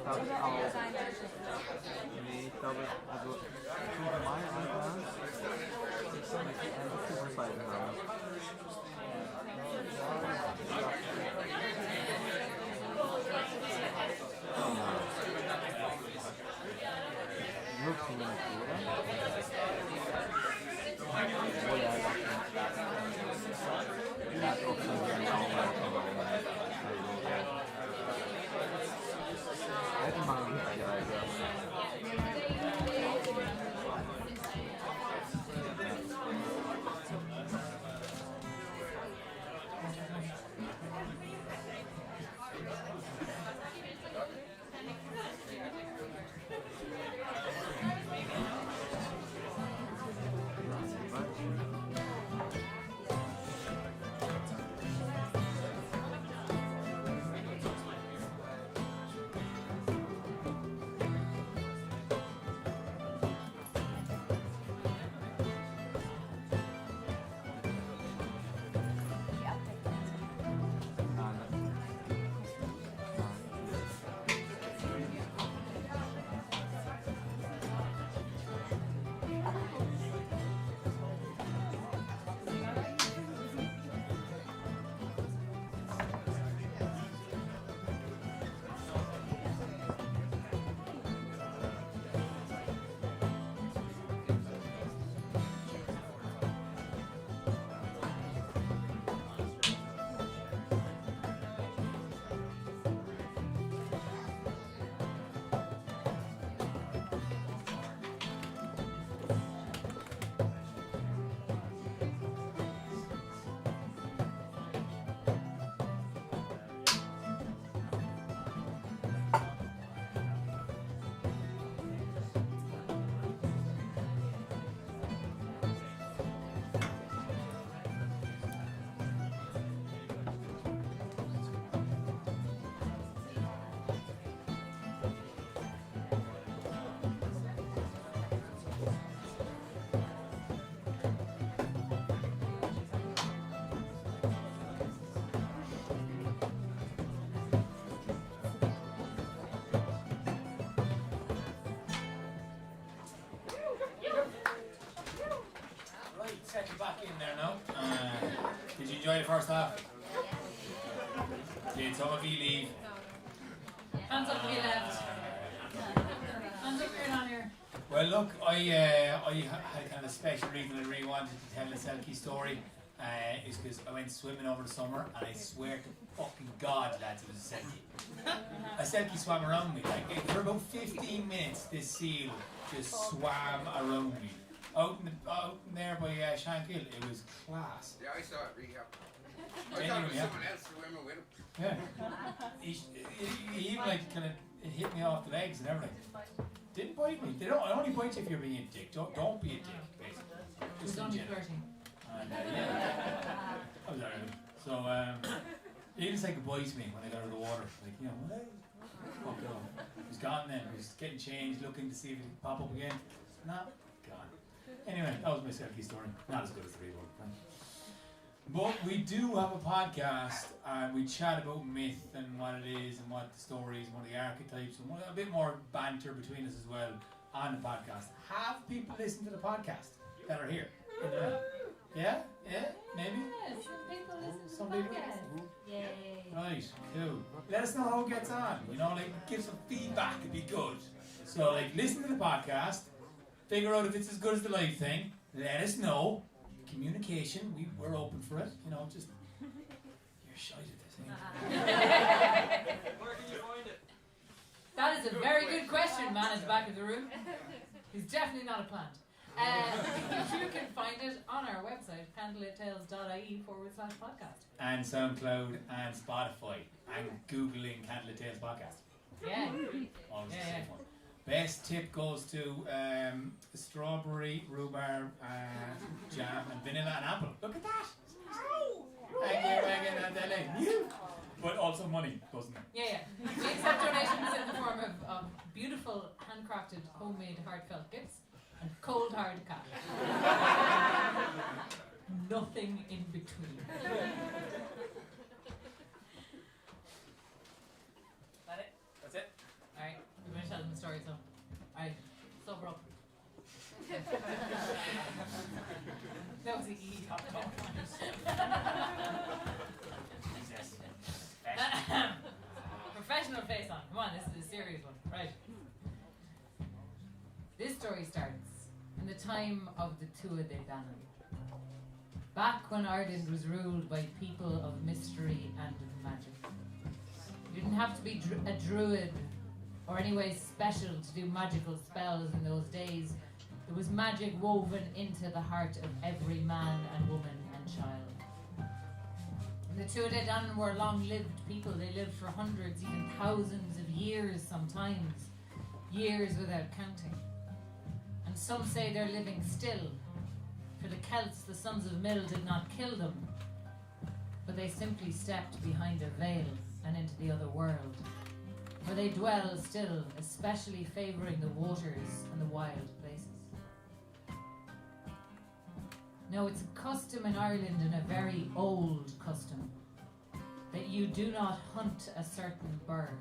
das auch. Nee, ich glaube, also für meine Anfang ist einfach 5 Seiten haben. Wirklich nicht, oder? Oh ja, das ist auch schon genau. Hätte man nicht, Alter. Set you back in there now. Did you enjoy the first half? Did some of you leave? Hands up if you left. Hands up if you're not here. Well, look, I had kind of a special reason I really wanted to tell the selkie story. Is because I went swimming over the summer, and I swear to fucking God, lads, it was a selkie. A selkie swam around me. Like, for about 15 minutes, this seal just swam around me. Out in there by Shankill, it was class. Yeah, I saw it rehab. I thought it was someone else swimming with him. Yeah. He even like kind of it hit me off the legs and everything. Didn't bite me. They only bite you if you're being a dick. Don't be a dick, basically. Just only flirting. And, yeah. I was alright. So he just like advised me when I got out of the water. Like, you know, hey, fuck it off. He was gone then. He was getting changed, looking to see if it could pop up again. Nah, gone. Anyway, that was my selkie story. Not as good as the real one. But we do have a podcast, and we chat about myth and what it is, and what the stories, and what the archetypes, and a bit more banter between us as well on the podcast. Have people listen to the podcast that are here? Yeah? Yeah? Maybe? Yes, some people listen to Some the people? podcast. Yay. Right, cool. Let us know how it gets on. You know, like, give some feedback, it'd be good. So, like, listen to the podcast, figure out if it's as good as the live thing, let us know. Communication, we're open for it. You know, just, you're shy at this, ain't you? Where can you find it? That is a very good question, man at the back of the room. He's definitely not a plant. You can find it on our website, candlelittales.ie/podcast. And SoundCloud and Spotify. And Googling Candlelit Tales podcast. Yeah. Always the Yeah, same yeah. one. Best tip goes to strawberry, rhubarb, jam, and vanilla and apple. Look at that! But also money, doesn't it? Yeah. We accept donations in the form of beautiful, handcrafted, homemade, heartfelt gifts and cold, hard cash. Nothing in between. That it? That's it? Alright. professional face on. Come on, this is a serious one. Right. This story starts in the time of the Tua de Danann. Back when Ireland was ruled by people of mystery and magic. You didn't have to be a druid or anyway special to do magical spells in those days. There was magic woven into the heart of every man and woman and child. And the Tua de Danann were long-lived people. They lived for hundreds, even thousands of years sometimes. Years without counting. And some say they're living still. For the Celts, the sons of Mill did not kill them, but they simply stepped behind a veil and into the other world, where they dwell still, especially favouring the waters and the wild places. No, it's a custom in Ireland, and a very old custom, that you do not hunt a certain bird.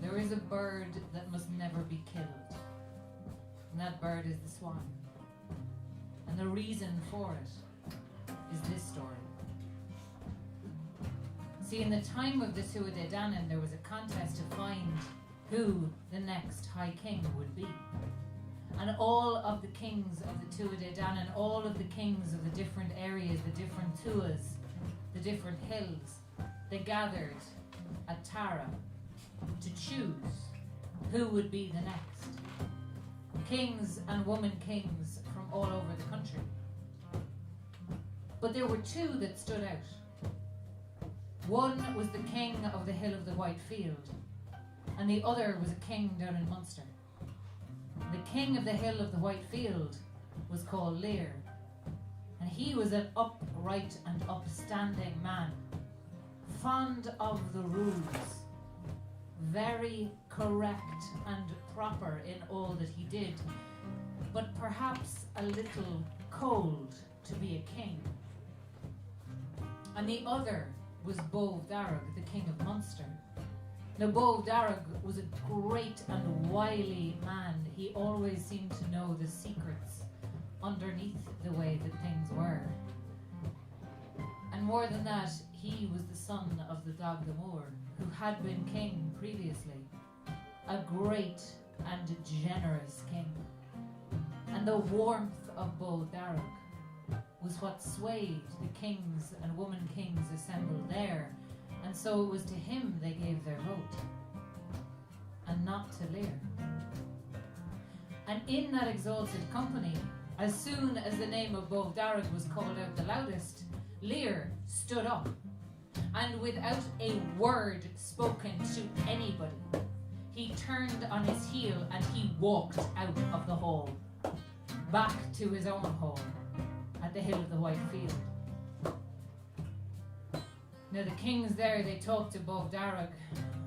There is a bird that must never be killed, and that bird is the swan. And the reason for it is this story. See, in the time of the Tua de Danann, there was a contest to find who the next High King would be. And all of the kings of the Tua de Danann, all of the kings of the different areas, the different Tuas, the different hills, they gathered at Tara to choose who would be the next. Kings and woman kings from all over the country. But there were two that stood out. One was the king of the Hill of the White Field, and the other was a king down in Munster. The king of the Hill of the White Field was called Lir, and he was an upright and upstanding man, fond of the rules, very correct and proper in all that he did, but perhaps a little cold to be a king. And the other was Bove Darragh, the king of Munster. Now, Bove Darragh was a great and wily man. He always seemed to know the secrets underneath the way that things were. And more than that, he was the son of the Dag the Moor, who had been king previously. A great and generous king. And the warmth of Bove Darragh was what swayed the kings and woman kings assembled there, and so it was to him they gave their vote, and not to Lir. And in that exalted company, as soon as the name of Bove Darragh was called out the loudest, Lir stood up, and without a word spoken to anybody, he turned on his heel and he walked out of the hall, back to his own hall at the Hill of the White Field. Now the kings there, they talked to Bove Darragh.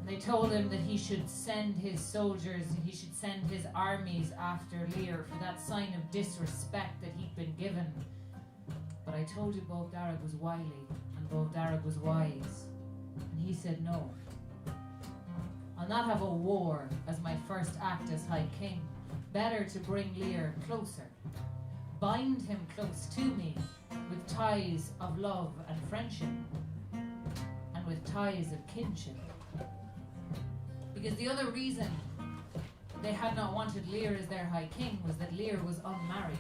They told him that he should send his soldiers, he should send his armies after Lir for that sign of disrespect that he'd been given. But I told you Bove Darragh was wily, and Bove Darragh was wise. And he said, no. I'll not have a war as my first act as High King. Better to bring Lir closer. Bind him close to me with ties of love and friendship, and with ties of kinship. Because the other reason they had not wanted Lir as their High King was that Lir was unmarried.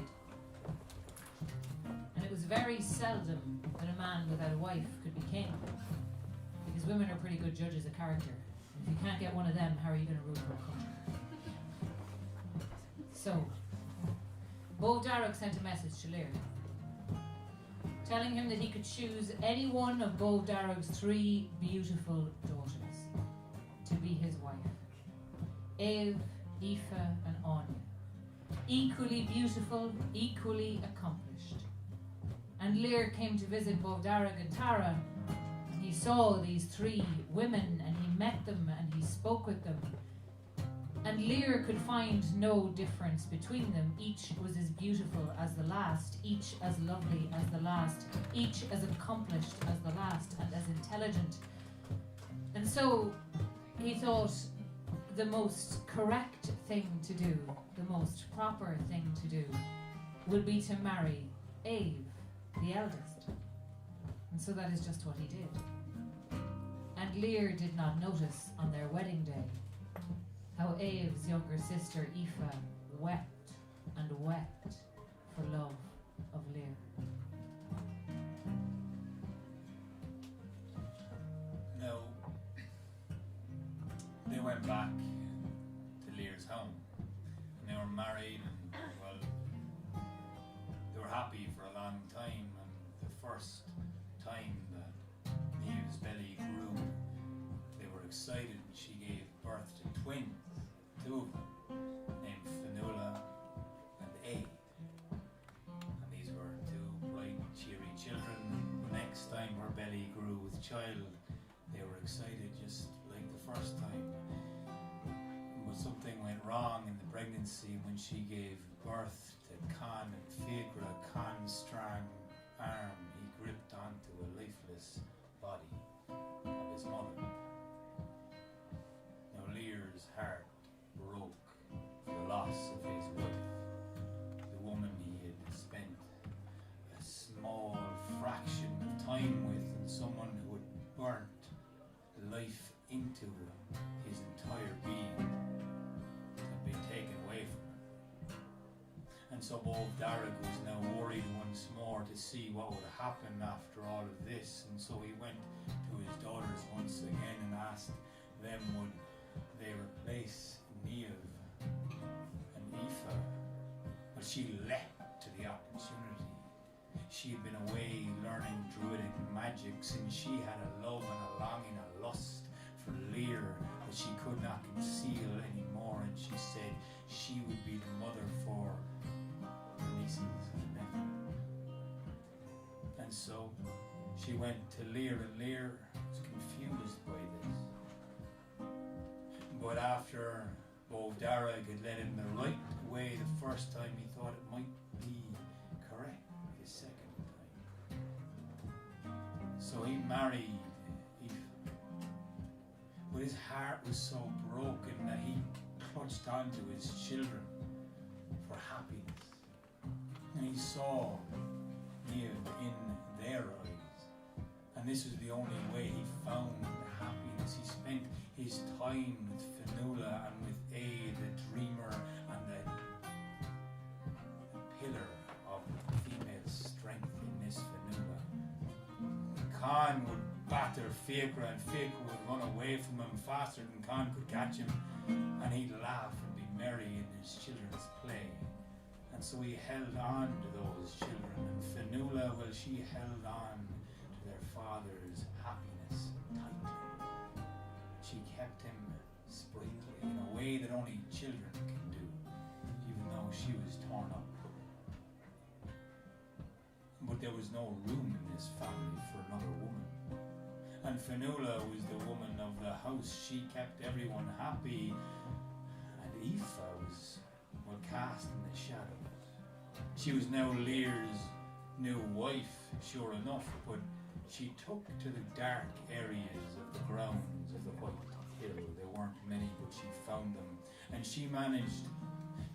And it was very seldom that a man without a wife could be king. Because women are pretty good judges of character. If you can't get one of them, how are you going to rule your country? So, Bove Darragh sent a message to Lir, telling him that he could choose any one of Bove Darragh's 3 beautiful daughters to be his wife. Eve, Aoife and Anya. Equally beautiful, equally accomplished. And Lir came to visit Bove Darragh in Tara, and he saw these 3 women, and he met them, and he spoke with them. And Lir could find no difference between them. Each was as beautiful as the last, each as lovely as the last, each as accomplished as the last, and as intelligent. And so he thought the most correct thing to do, the most proper thing to do, would be to marry Eve, the eldest. And so that is just what he did. and Lir did not notice on their wedding day how Eve's younger sister Aoife wept and wept for love of Lir. No. They went back to Lir's home, and they were married, and well, they were happy for a long time, and the first time that Eve's belly grew, they were excited, and she gave birth to twins, two of them, named Fionnuala and Aid. And these were two bright, cheery children. The next time her belly grew with child, they were excited just like the first time. But something went wrong in the pregnancy when she gave birth to Con and Fiagra. Con's strong arm, he gripped onto a lifeless body of his mother. Now Lir's heart broke for the loss of his wife, the woman he had spent a small fraction of time with, and someone who had burnt life into his entire being had been taken away from him. And so both Darragh was now worried once more to see what would happen after all of this, and so he went to his daughters once again and asked them would they replace Niamh and Aoife. But she leapt to the opportunity. She had been away learning druidic magic since she had a love and a longing, a lust for Lir that she could not conceal anymore, and she said she would be the mother for her nieces and nephew. And so she went to Lir, and Lir was confused by this. But after both Darragh had led him the right way the first time, he thought it might be correct the second time. So he married Aoife. But his heart was so broken that he clutched onto his children for happiness. And he saw Niamh in their eyes. And this was the only way he found happiness. He spent his time with Fionnuala and with Aid, the dreamer and the pillar of female strength in this Fionnuala. Con would batter Fiagra, and Fiagra would run away from him faster than Con could catch him, and he'd laugh and be merry in his children's play. And so he held on to those children, and Fionnuala, well, she held on to their father's happiness tightly. She kept him sprightly in a way that only children can do, even though she was torn up. But there was no room in this family for another woman. And Fionnuala was the woman of the house. She kept everyone happy, and Aoife was, well, cast in the shadows. She was now Lir's new wife, sure enough, but she took to the dark areas of the grounds of the White Hill. There weren't many, but she found them. And she managed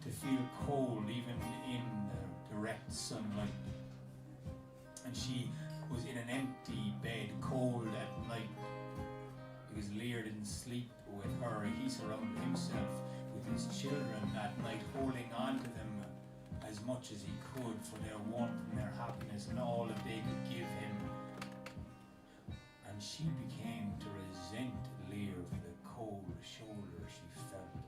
to feel cold even in the direct sunlight. And she was in an empty bed, cold at night, because Lir didn't sleep with her. He surrounded himself with his children at night, holding on to them as much as he could for their warmth and their happiness and all that they could give him. And she began to resent Lir for the cold shoulder she felt.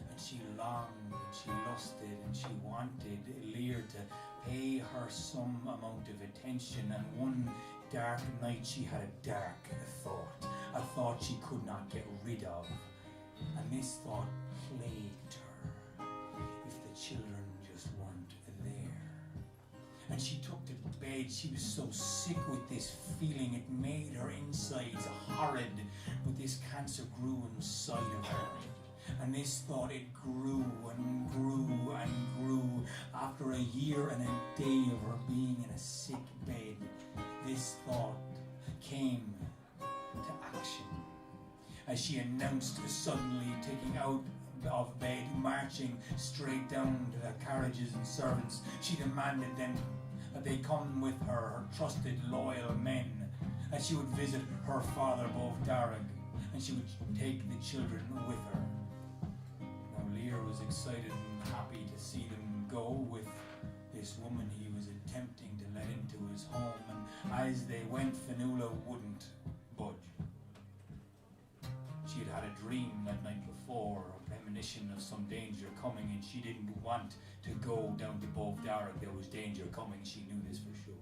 And she longed and she lusted and she wanted Lir to pay her some amount of attention. And one dark night she had a dark thought, a thought she could not get rid of. And this thought plagued her. If the children just weren't there. And she took to bed. She was so sick with this feeling. It made her insides horrid. But this cancer grew inside of her. And this thought, it grew and grew and grew. After a year and a day of her being in a sick bed, this thought came to action. As she announced suddenly, taking out of bed, marching straight down to the carriages and servants, she demanded them that they come with her trusted loyal men. and she would visit her father, Darragh, and she would take the children with her. Now Lir was excited and happy to see them go with this woman he was attempting to let into his home, and as they went, Fionnuala wouldn't budge. She had had a dream that night before, a premonition of some danger coming, and she didn't want to go down to Darragh. There was danger coming, she knew this for sure.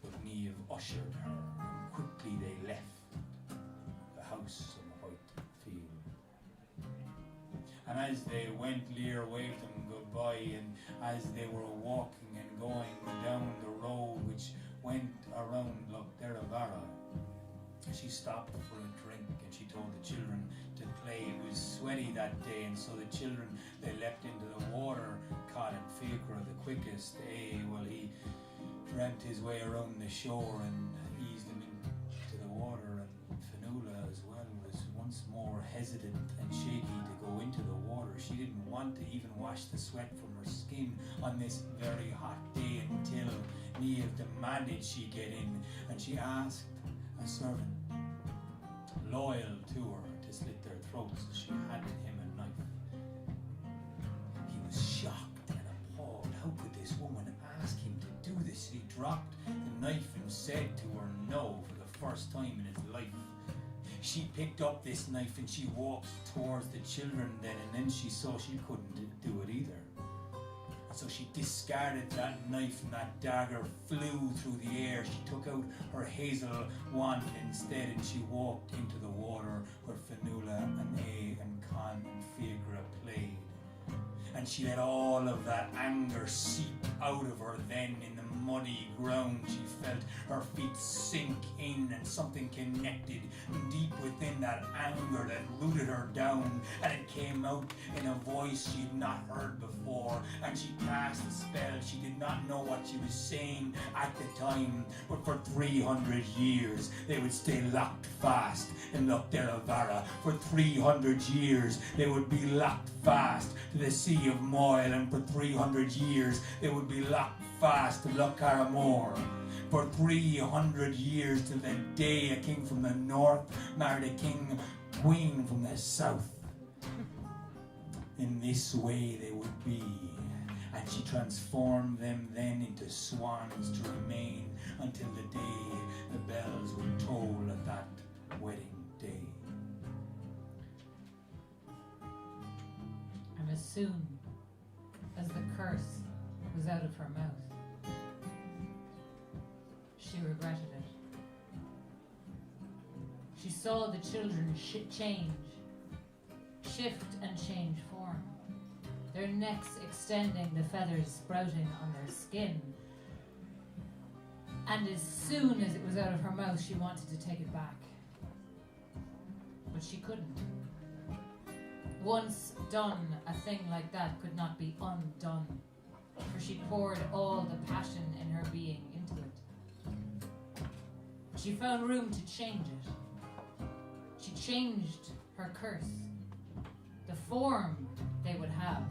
But Niamh ushered her, and quickly they left the house on the white field. And as they went, Lir waved them goodbye, and as they were walking and going down the road which went around Lochderravara, she stopped for a drink, and she told the children to play. It was sweaty that day, and so the children, they leapt into the water, caught and Fiacre the quickest. Well, he dreamt his way around the shore and eased them into the water, and Fionnuala as well was once more hesitant and shaky to go into the water. She didn't want to even wash the sweat from her skin on this very hot day until Niamh demanded she get in, and she asked a servant, loyal to her, to slit their throats. She handed him a knife. He was shocked and appalled. How could this woman ask him to do this? He dropped the knife and said to her no for the first time in his life. She picked up this knife and she walked towards the children then, and then she saw she couldn't do it either. So she discarded that knife, and that dagger flew through the air. She took out her hazel wand instead, and she walked into the water where Fionnuala and and Con and Fiacre played. And she let all of that anger seep out of her then. In the muddy ground she felt her feet sink in, and something connected deep within that anger that rooted her down, and it came out in a voice she'd not heard before, and she cast a spell. She did not know what she was saying at the time, but for 300 years they would stay locked fast in Lochderravara. For 300 years they would be locked fast to the Sea of Moyle, and for 300 years they would be locked fast to Lochcarramore. For 300 years, till the day a king from the north married a queen from the south. In this way they would be, and she transformed them then into swans to remain until the day the bells would toll at that wedding day. And as soon as the curse was out of her mouth, she regretted it. She saw the children shift and change form, their necks extending, the feathers sprouting on their skin. And as soon as it was out of her mouth, she wanted to take it back. But she couldn't. Once done, a thing like that could not be undone, for she poured all the passion in her being into it. She found room to change it. She changed her curse, the form they would have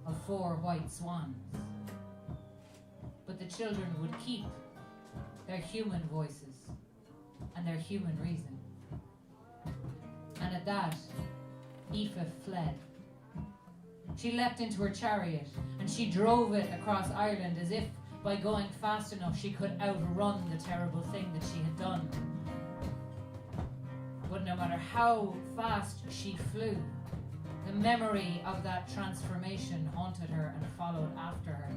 of 4 white swans. But the children would keep their human voices and their human reason. And at that, Aoife fled. She leapt into her chariot, and she drove it across Ireland as if by going fast enough she could outrun the terrible thing that she had done. But no matter how fast she flew, the memory of that transformation haunted her and followed after her,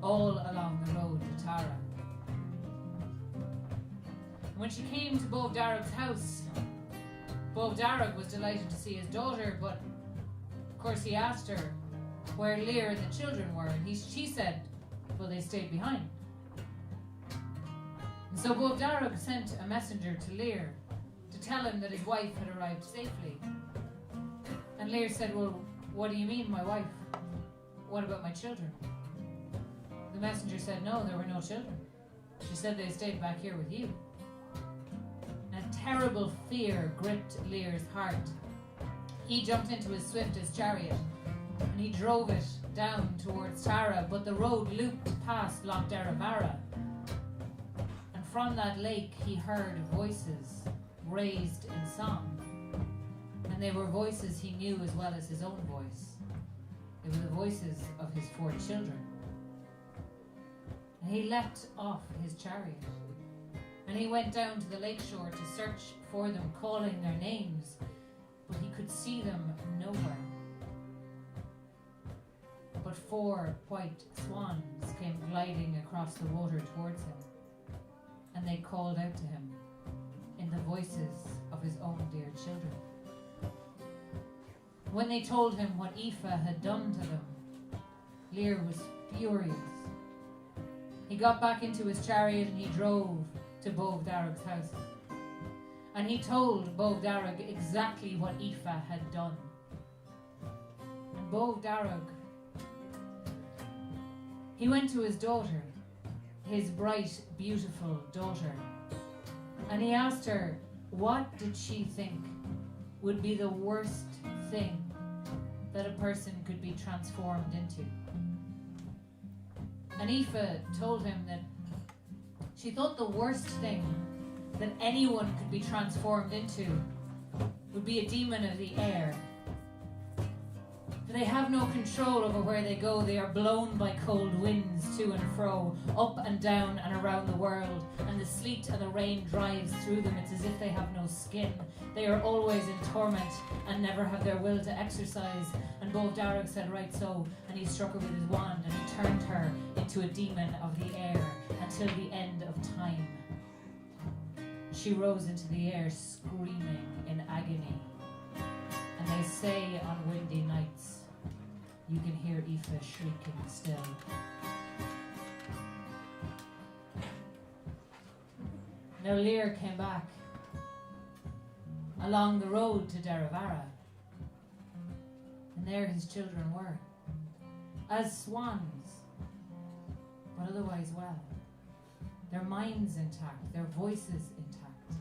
all along the road to Tara. When she came to Darragh's house, Darragh was delighted to see his daughter, but of course he asked her where Lir and the children were, and she said, well, they stayed behind. And so Darragh sent a messenger to Lir to tell him that his wife had arrived safely. And Lir said, well, what do you mean, my wife? What about my children? The messenger said, no, there were no children. She said they stayed back here with you. And a terrible fear gripped Lear's heart. He jumped into his swiftest chariot and he drove it down towards Tara, but the road looped past Lochderravara. And from that lake he heard voices raised in song. And they were voices he knew as well as his own voice. They were the voices of his 4 children. And he leapt off his chariot. And he went down to the lakeshore to search for them, calling their names. But he could see them nowhere. But 4 white swans came gliding across the water towards him. And they called out to him in the voices of his own dear children. When they told him what Aoife had done to them, Lir was furious. He got back into his chariot and he drove to Bove Darrag's house. And he told Bove Darrag exactly what Aoife had done. And Bove Darrag, he went to his daughter, his bright, beautiful daughter, and he asked her, what did she think would be the worst thing that a person could be transformed into? And Aoife told him that she thought the worst thing that anyone could be transformed into would be a demon of the air. For they have no control over where they go. They are blown by cold winds to and fro, up and down and around the world, and the sleet and the rain drives through them. It's as if they have no skin. They are always in torment and never have their will to exercise. And Bove Darrag said, right so, and he struck her with his wand and he turned her into a demon of the air until the end of time. She rose into the air screaming in agony. And they say on windy nights, you can hear Aoife shrieking still. Now Lir came back along the road to Deravara, and there his children were, as swans, but otherwise well, their minds intact, their voices intact.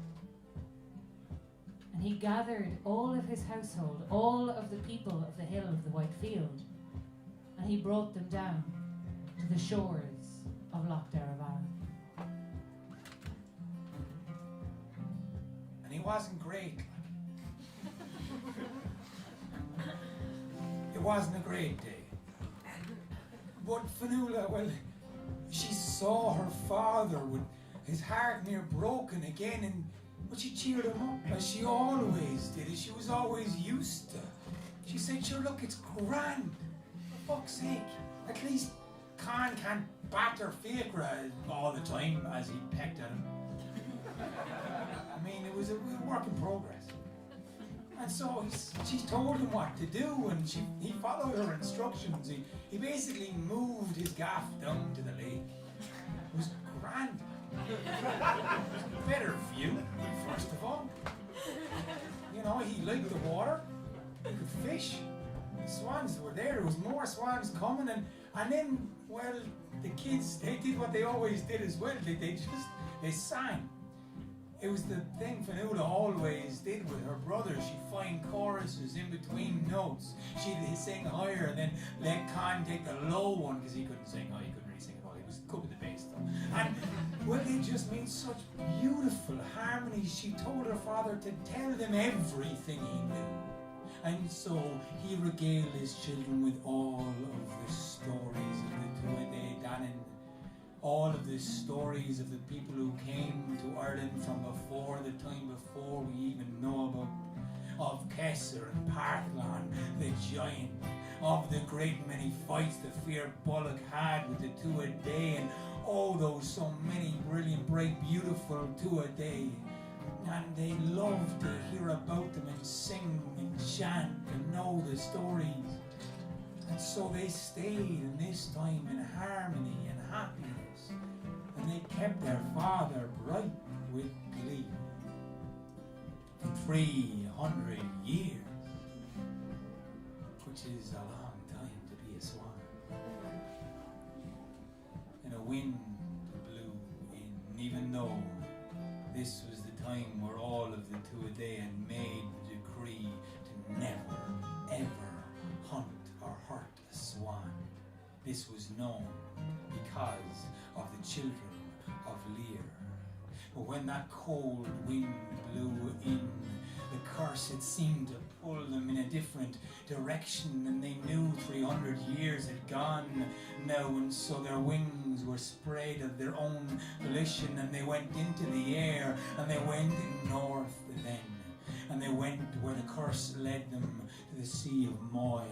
And he gathered all of his household, all of the people of the hill of the White Field, and he brought them down to the shores of Loch Deravara. And he wasn't great. It wasn't a great day. But Fionnuala, well, she saw her father with his heart near broken again, but she cheered him up as she always did, as she was always used to. She said, sure, look, it's grand. For fuck's sake. At least Khan can't batter Fiacra all the time as he pecked at him. I mean, it was a work in progress. And so she told him what to do, and he followed her instructions. He basically moved his gaff down to the lake. It was grand. Better view, first of all. You know, he liked the water. He could fish. The swans were there. There was more swans coming, and then, well, the kids, they did what they always did as well. They sang. It was the thing Fionnuala always did with her brother. She'd find choruses in between notes. She'd sing higher and then let Khan take the low one because he couldn't sing high. He couldn't really sing at all. He was good with the bass though. And well, they just made such beautiful harmonies. She told her father to tell them everything he knew. And so he regaled his children with all of the stories of the Tuatha Dé Danann. All of the stories of the people who came to Ireland from before the time before we even know about, of Kesser and Parthlon, the giant, of the great many fights the Fir Bolg had with the Tuatha Dé, and oh, those so many brilliant, bright, beautiful Tuatha Dé. And they loved to hear about them and sing and chant and know the stories. And so they stayed in this time in harmony and happiness. And they kept their father bright with glee. For 300 years, which is a long time to be a swan. And a wind blew in, even though this was the time where all of the Tuatha Dé had made the decree to never, ever hunt or hurt a swan. This was known because of the Children of Lir, But when that cold wind blew in, the curse, it seemed to pull them in a different direction, and they knew 300 years had gone now, and so their wings were spread of their own volition, and they went into the air, and they went north then, and they went where the curse led them, to the Sea of Moyle,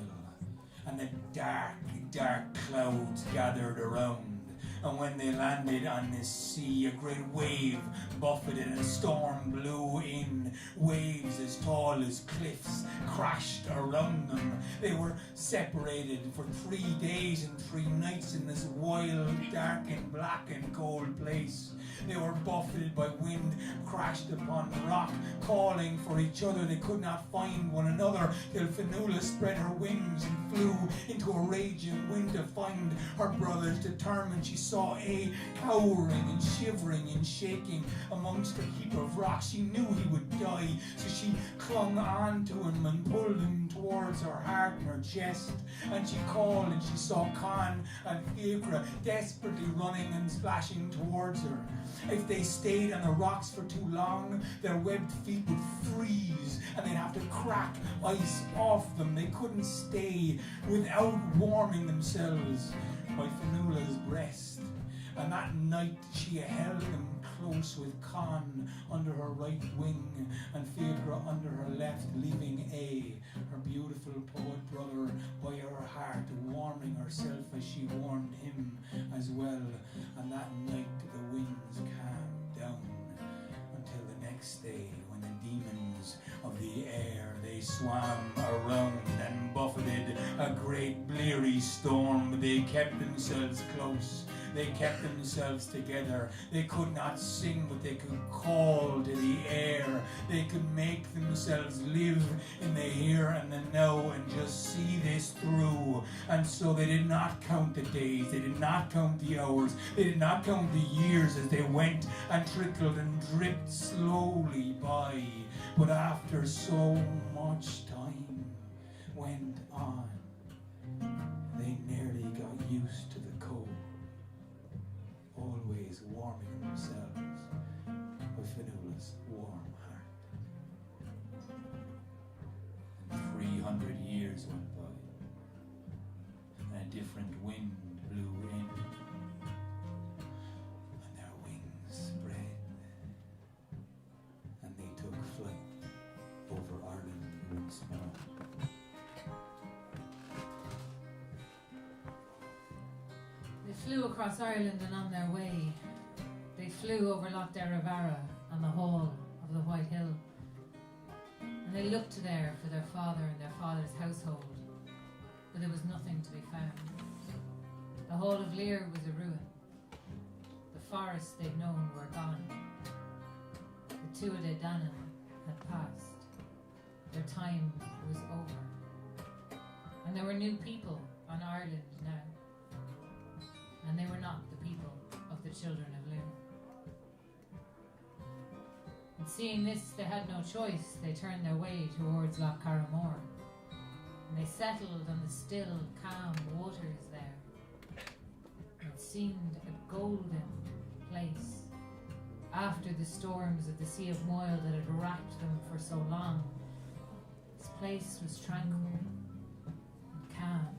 and the dark, dark clouds gathered around. And when they landed on this sea, a great wave buffeted and a storm blew in. Waves as tall as cliffs crashed around them. They were separated for 3 days and 3 nights in this wild, dark and black and cold place. They were buffeted by wind, crashed upon rock, calling for each other. They could not find one another till Fionnuala spread her wings and flew into a raging wind to find her brothers. Determined, she saw A cowering and shivering and shaking amongst a heap of rocks. She knew he would die, so she clung on to him and pulled him towards her heart and her chest. And she called, and she saw Con and Fiacra desperately running and splashing towards her. If they stayed on the rocks for too long, their webbed feet would freeze, and they'd have to crack ice off them. They couldn't stay without warming themselves by Fionnuala's breast. And that night she held them close, with Con under her right wing and Fiacra under her left, leaving A, her beautiful poet brother, by her heart, warming herself as she warmed him as well. And that night the winds calmed down until the next day, when the demons of the air, they swam around and buffeted a great bleary storm. They kept themselves close. They kept themselves together. They could not sing, but they could call to the air. They could make themselves live in the here and the now and just see this through. And so they did not count the days. They did not count the hours. They did not count the years as they went and trickled and dripped slowly by. But after so much time went on, they nearly got used to the cold, always warming themselves with Fionnuala's warm heart. And 300 years went by, and a different wind blew in, and their wings spread, and they took flight over Ireland once more. They flew across Ireland, and on their way, they flew over Loch Derivara and the Hall of the White Hill. And they looked there for their father and their father's household, but there was nothing to be found. The Hall of Lir was a ruin. The forests they'd known were gone. The Tuatha De Danann had passed. Their time was over. And there were new people on Ireland now. And they were not the people of the Children of Lir. And seeing this, they had no choice. They turned their way towards Loch Carramore, and they settled on the still, calm waters there. It seemed a golden place. After the storms of the Sea of Moyle that had racked them for so long, this place was tranquil and calm.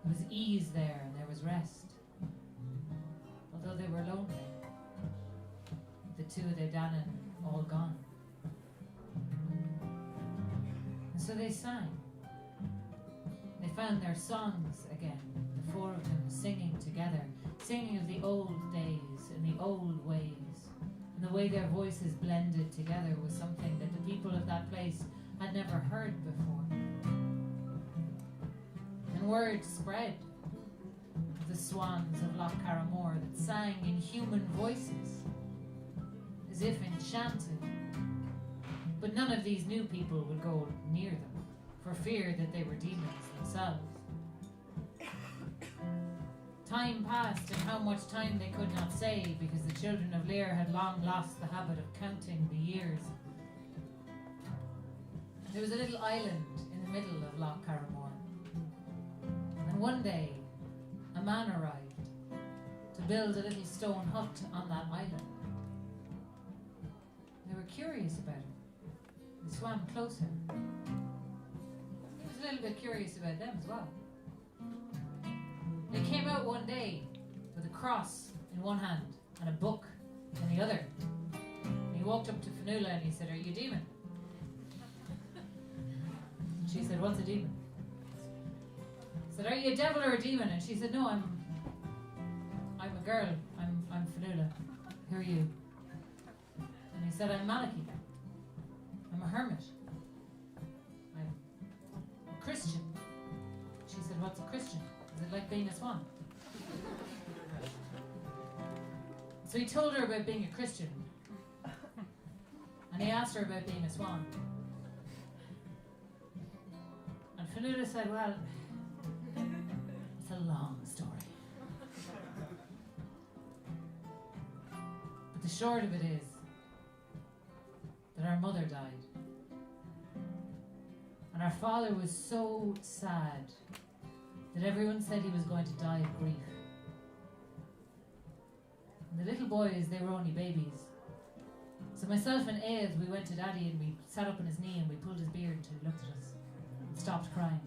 There was ease there, and there was rest. Although they were lonely, the Tuatha De Danann all gone. And so they sang. They found their songs again, the four of them singing together, singing of the old days and the old ways. And the way their voices blended together was something that the people of that place had never heard before. And word spread of the swans of Loch Carramore that sang in human voices, as if enchanted. But none of these new people would go near them, for fear that they were demons themselves. Time passed, and how much time they could not say, because the Children of Lir had long lost the habit of counting the years. There was a little island in the middle of Loch Carramore. And one day, a man arrived to build a little stone hut on that island. were curious about her. They swam closer. He was a little bit curious about them as well. They came out one day with a cross in one hand and a book in the other. And he walked up to Fionnuala and he said, "Are you a demon?" And she said, "What's a demon?" He said, "Are you a devil or a demon?" And she said, "No, I'm a girl. I'm Fionnuala. Who are you?" And he said, "I'm Malachy. I'm a hermit. I'm a Christian." She said, "What's a Christian? Is it like being a swan?" So he told her about being a Christian. And he asked her about being a swan. And Fionnuala said, "Well, it's a long story. But the short of it is that our mother died. And our father was so sad that everyone said he was going to die of grief. And the little boys, they were only babies. So myself and Aid, we went to Daddy and we sat up on his knee and we pulled his beard until he looked at us and stopped crying.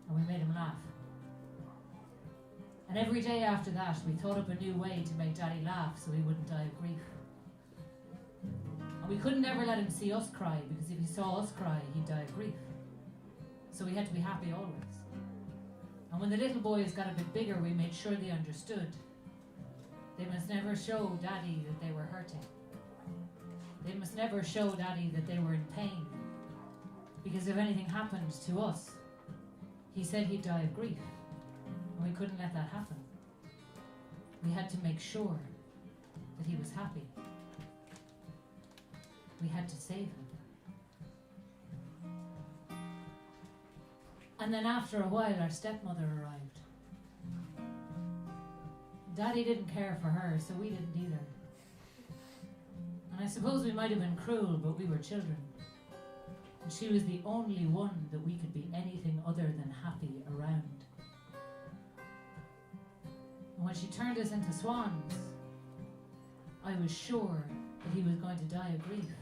And we made him laugh. And every day after that, we thought up a new way to make Daddy laugh so he wouldn't die of grief. And we couldn't ever let him see us cry, because if he saw us cry, he'd die of grief. So we had to be happy always. And when the little boys got a bit bigger, we made sure they understood. They must never show Daddy that they were hurting. They must never show Daddy that they were in pain. Because if anything happened to us, he said he'd die of grief. And we couldn't let that happen. We had to make sure that he was happy. We had to save him. And then after a while, our stepmother arrived. Daddy didn't care for her, so we didn't either. And I suppose we might have been cruel, but we were children. And she was the only one that we could be anything other than happy around. And when she turned us into swans, I was sure that he was going to die of grief.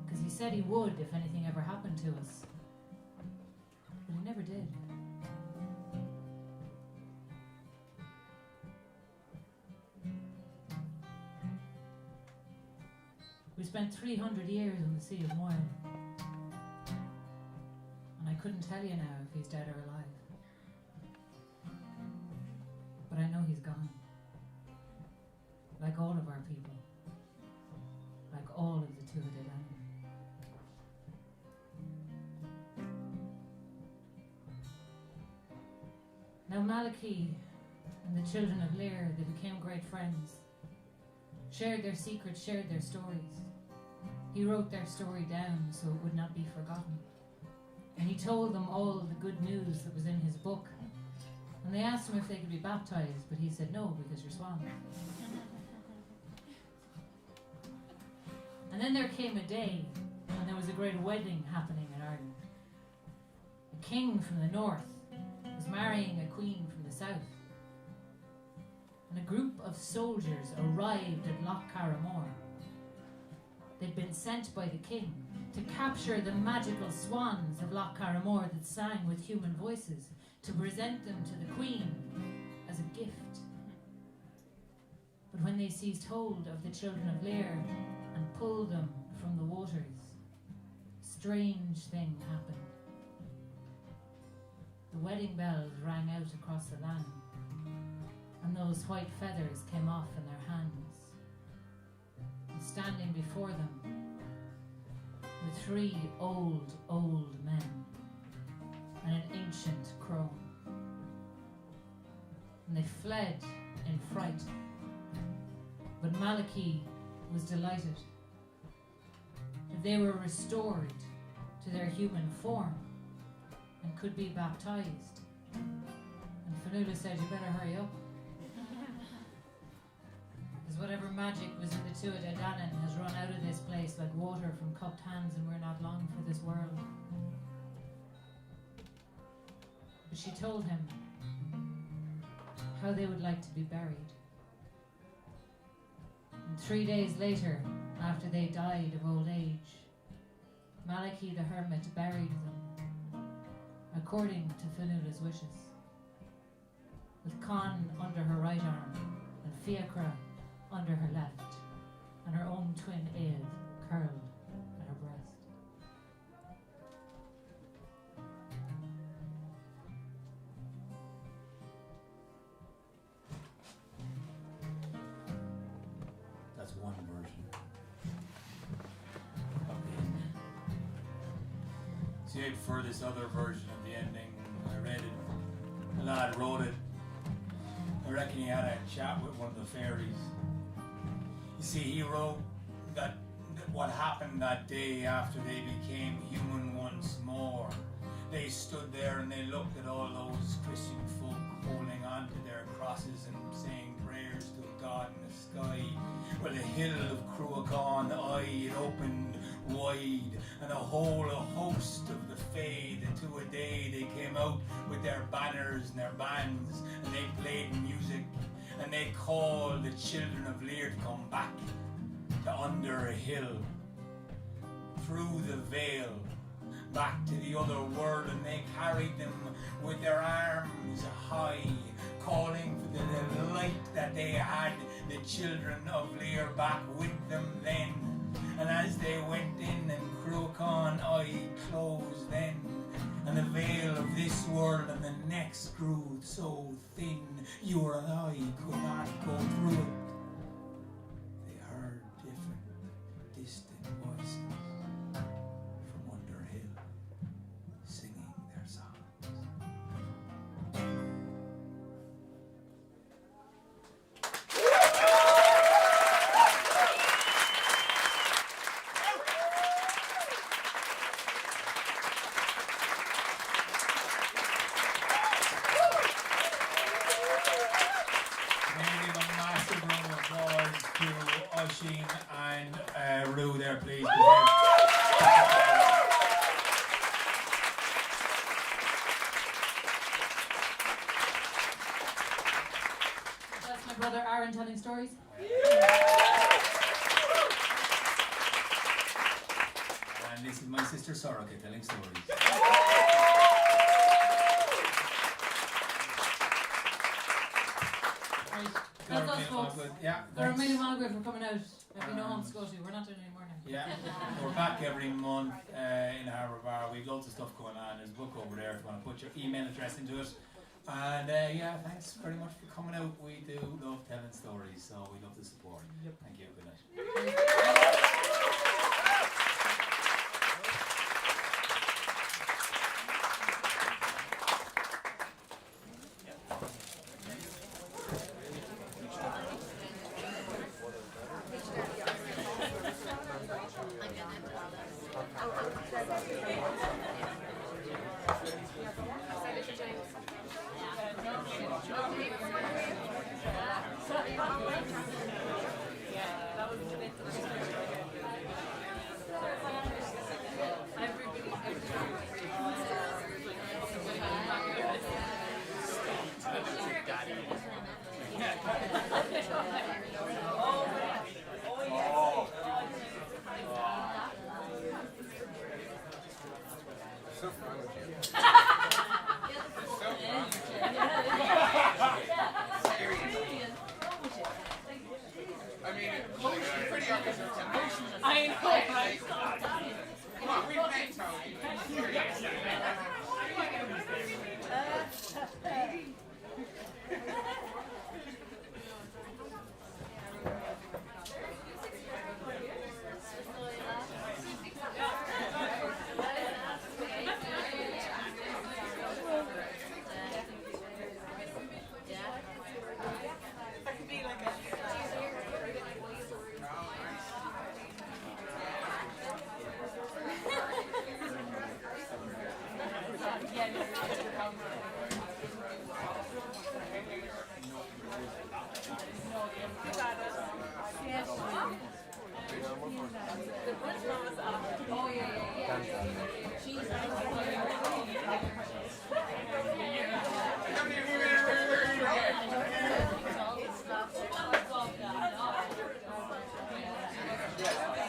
Because he said he would if anything ever happened to us. But he never did. We spent 300 years on the Sea of Moyle. And I couldn't tell you now if he's dead or alive. But I know he's gone. Like all of our people. Like all of the Tuatha De Danann. Now Malachy and the Children of Lir, they became great friends. Shared their secrets, shared their stories. He wrote their story down so it would not be forgotten. And he told them all the good news that was in his book. And they asked him if they could be baptized, but he said no, because you're swans. And then there came a day when there was a great wedding happening in Ireland. A king from the north was marrying a queen from the south. And a group of soldiers arrived at Loch Carramore. They'd been sent by the king to capture the magical swans of Loch Carramore that sang with human voices, to present them to the queen as a gift. But when they seized hold of the Children of Lir and pulled them from the waters, a strange thing happened. The wedding bells rang out across the land, and those white feathers came off in their hands. And standing before them were 3 old, old men and an ancient crone. And they fled in fright. But Malachy was delighted that they were restored to their human form and could be baptized. And Fionnuala said, "You better hurry up. Because whatever magic was in the Tuatha De Danann has run out of this place like water from cupped hands, and we're not long for this world." But she told him how they would like to be buried. And 3 days later, after they died of old age. Malachy the hermit buried them, according to Fionnuala's wishes, with Con under her right arm and Fiacra under her left, and her own twin Aed curled at her breast. That's one version of the ending. See, I'd prefer this other version of the ending. I read it. The lad wrote it. I reckon he had a chat with one of the fairies. You see, he wrote that what happened that day after they became human once more. They stood there and they looked at all those Christian folk holding on to their crosses and saying prayers to a god in the sky. Well, the hill of Cruachan, it opened wide, and a whole host of the Fae, the two a day, they came out with their banners and their bands, and they played music, and they called the Children of Lir to come back to under a hill, through the veil, back to the other world, and they carried them with their arms high, calling for the light that they had, the Children of Lir, back with them then. And as they went in, and Cruachan eye closed then, and the veil of this world and the next grew so thin, you and I could not go through it. They heard different, distant voices from under hill, singing their songs. Oisin and Rue there, please. That's my brother Aron telling stories. And this is my sister Sorcha telling stories. Right. That's us, folks. Yeah, There are many Malgrave for coming out. If you know home to go to, we're not doing any more now. yeah, we're back every month in Harbour Bar. We've loads of stuff going on. There's a book over there if you want to put your email address into it. And yeah, thanks very much for coming out. We do love telling stories, so we love the support. Thank you. Good night. Yeah.